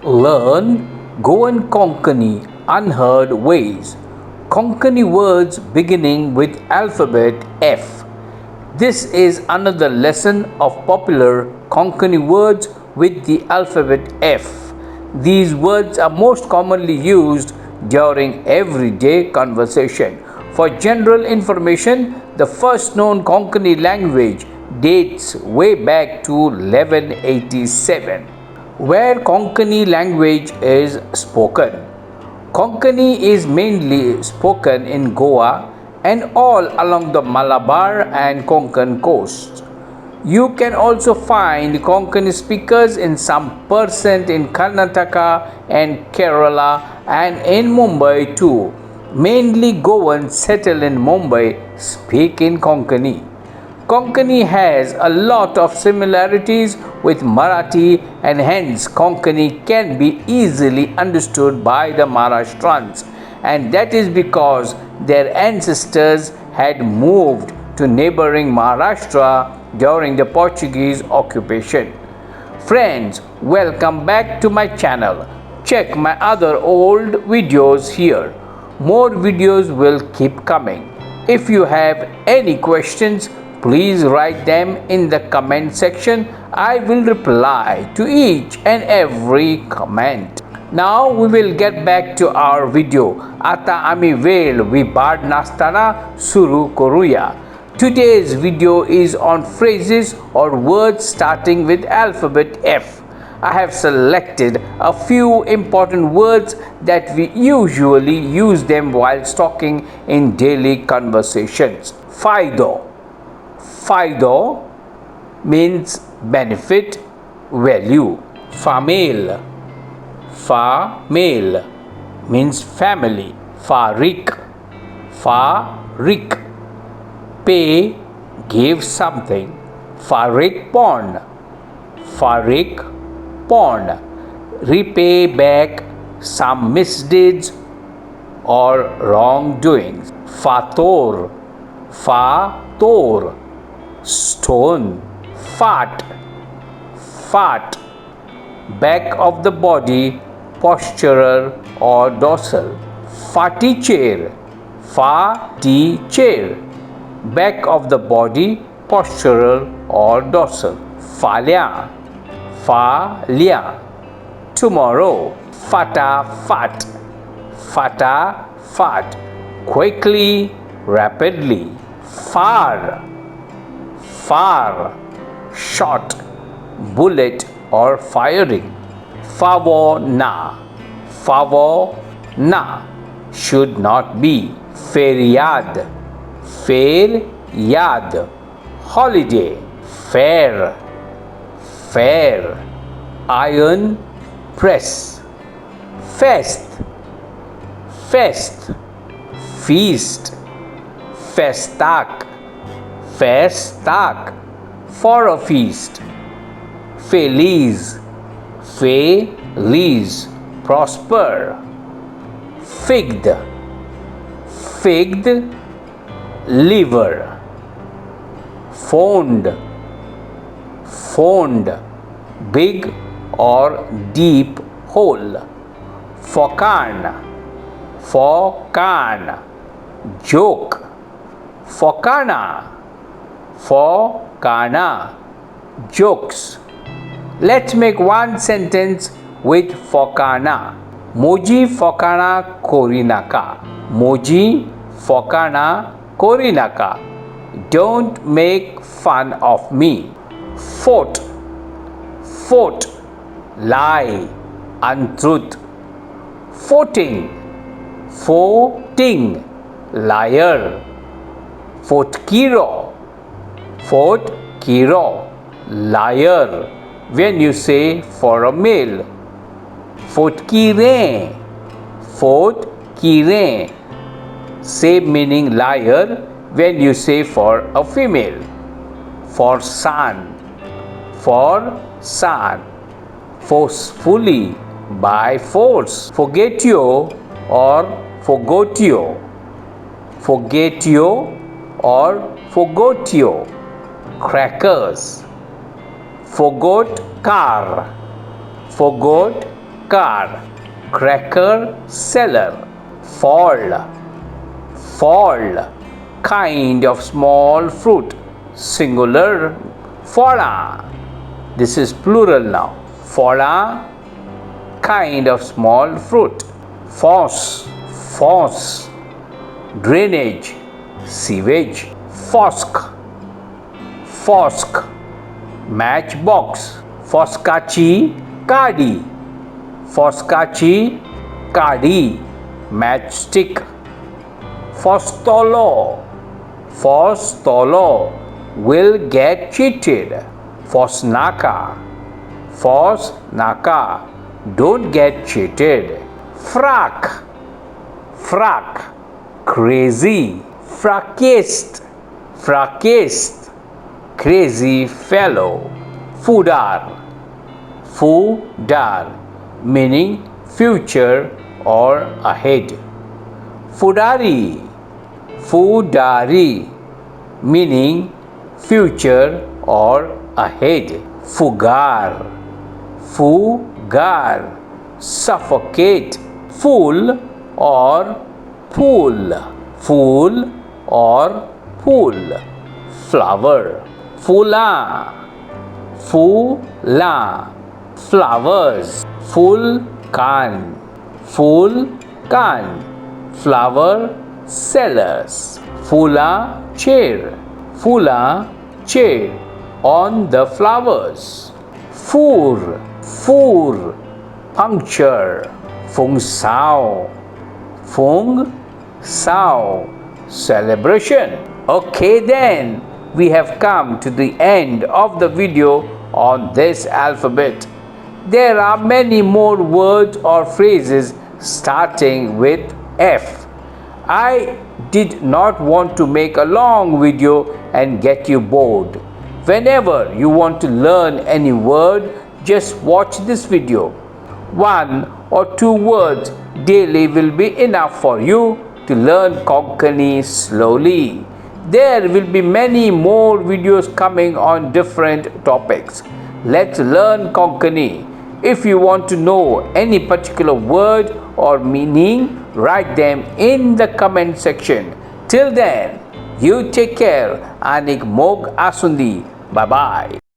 Learn Goan Konkani unheard ways. Konkani words beginning with alphabet F. This is another lesson of popular Konkani words with the alphabet F. These words are most commonly used during everyday conversation. For general information, the first known Konkani language dates way back to 1187, where Konkani language is spoken. Konkani is mainly spoken in Goa and all along the Malabar and Konkan coasts. You can also find Konkani speakers in some percent in Karnataka and Kerala and in Mumbai too. Mainly Goans settled in Mumbai speak in Konkani. Konkani has a lot of similarities with Marathi and hence Konkani can be easily understood by the Maharashtrians, and that is because their ancestors had moved to neighboring Maharashtra during the Portuguese occupation. Friends, welcome back to my channel. Check my other old videos here. More videos will keep coming. If you have any questions, please write them in the comment section. I will reply to each and every comment. Now we will get back to our video. Ata ami vel vibad nastana suru koruya. Today's video is on phrases or words starting with alphabet F. I have selected a few important words that we usually use them while talking in daily conversations. Faido. Faido means benefit, value. Famil. Famil means family. Farik. Farik. Pay, give something. Farik pond. Farik pond. Repay back some misdeeds or wrongdoings. Fator. Fator. Stone. Fat. Fat. Back of the body, postural or dorsal. Fatty chair. Fatty chair. Back of the body, postural or dorsal. Falya. Falya. Tomorrow. Fata fat. Fata fat. Quickly, rapidly. Far. Far. Shot. Bullet or firing. Favona. Favona. Should not be. Feryad. Feryad. Holiday. Fair. Fair. Iron press. Fest. Fest. Feast. Festak. Festak. For a feast. Feliz. Feliz. Prosper. Figged. Figged. Liver. Phoned. Phoned. Big or deep hole. Focan. Focan. Joke. Focana. Focana. Jokes. Let's make one sentence with Focana. Moji Focana Korinaka. Moji Focana Korinaka. Don't make fun of me. Fort. Fort. Lie. Untruth. Forting. Forting. Liar. Fortkiro. Fortkiro. Liar. When you say for a male. Fortkire. Fortkire. Same meaning liar when you say for a female. For son. For son. Forcefully. By force. Forgetio or forgotio. Forgetio or forgotio. Crackers. Forgot car. Forgot car, cracker, seller. Fall, fall, kind of small fruit, singular, fala. This is plural now. Fala, kind of small fruit. Foss, foss, drainage, sewage. Fosk, fosk, matchbox. Foskachi, kadi. Foskachi, kadi, matchstick. Fostolo, fostolo, will get cheated. Fosnaka, fosnaka, don't get cheated. Frack, frack, crazy. Fracast, fracast, crazy fellow. Fudar, fudar, meaning future or ahead. Fudari, fudari, meaning future or ahead. Fugar, fugar, suffocate. Fool or pool, fool or pool. Flower, fula, fula, flowers. Full can, full can, flower sellers. Fula chair, fula chair, on the flowers. Fur, fur, puncture. Fung sao, fung sao, celebration. Okay then, we have come to the end of the video on this alphabet. There are many more words or phrases starting with F. I did not want to make a long video and get you bored. Whenever you want to learn any word, just watch this video. 1 or 2 words daily will be enough for you to learn Konkani slowly. There will be many more videos coming on different topics. Let's learn Konkani. If you want to know any particular word or meaning, write them in the comment section. Till then, you take care. Anik Mog Asundi. Bye bye.